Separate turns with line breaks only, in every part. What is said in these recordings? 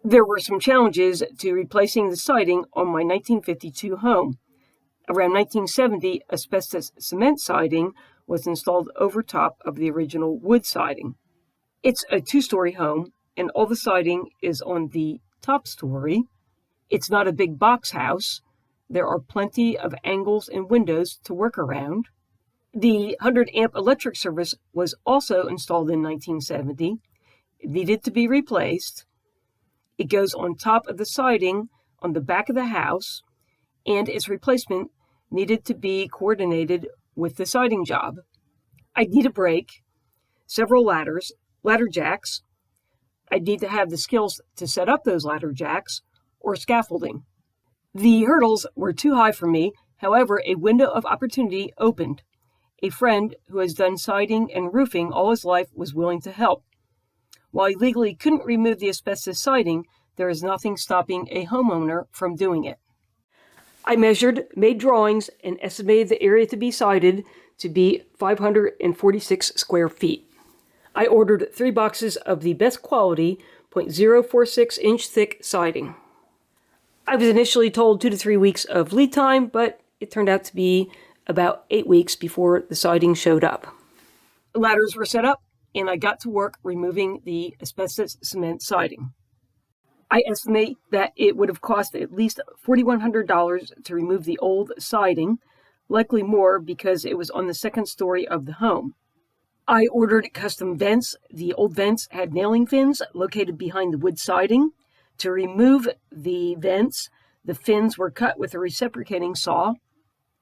There were some challenges to replacing the siding on my 1952 home. Around 1970, asbestos cement siding was installed over top of the original wood siding. It's a two-story home, and all the siding is on the top story. It's not a big box house. There are plenty of angles and windows to work around. The 100-amp electric service was also installed in 1970. It needed to be replaced. It goes on top of the siding on the back of the house, and its replacement needed to be coordinated with the siding job. I'd need a brake, several ladders, ladder jacks. I'd need to have the skills to set up those ladder jacks, or scaffolding. The hurdles were too high for me. However, a window of opportunity opened. A friend who has done siding and roofing all his life was willing to help. While he legally couldn't remove the asbestos siding, there is nothing stopping a homeowner from doing it. I measured, made drawings, and estimated the area to be sided to be 546 square feet. I ordered 3 boxes of the best quality 0.046-inch thick siding. I was initially told 2 to 3 weeks of lead time, but it turned out to be about 8 weeks before the siding showed up. Ladders were set up, and I got to work removing the asbestos cement siding. I estimate that it would have cost at least $4,100 to remove the old siding, likely more because it was on the second story of the home. I ordered custom vents. The old vents had nailing fins located behind the wood siding. To remove the vents, the fins were cut with a reciprocating saw.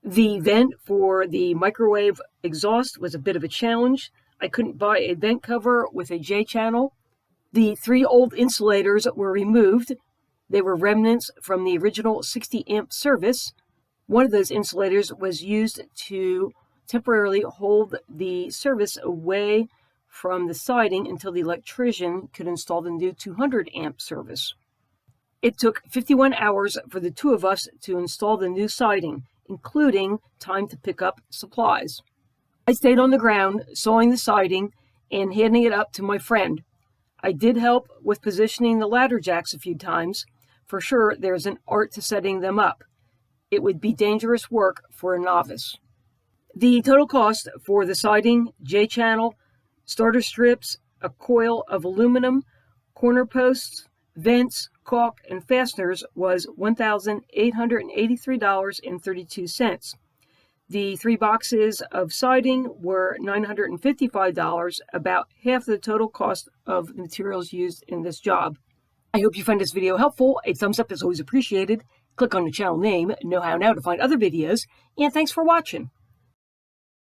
The vent for the microwave exhaust was a bit of a challenge. I couldn't buy a vent cover with a J-channel. The 3 old insulators were removed. They were remnants from the original 60-amp service. One of those insulators was used to temporarily hold the service away from the siding until the electrician could install the new 200-amp service. It took 51 hours for the 2 of us to install the new siding, including time to pick up supplies. I stayed on the ground, sawing the siding and handing it up to my friend. I did help with positioning the ladder jacks a few times. For sure, there's an art to setting them up. It would be dangerous work for a novice. The total cost for the siding, J-channel, starter strips, a coil of aluminum, corner posts, vents, caulk, and fasteners was $1,883.32. The 3 boxes of siding were $955, about half the total cost of the materials used in this job. I hope you find this video helpful. A thumbs up is always appreciated. Click on the channel name, know how now to find other videos, and thanks for watching.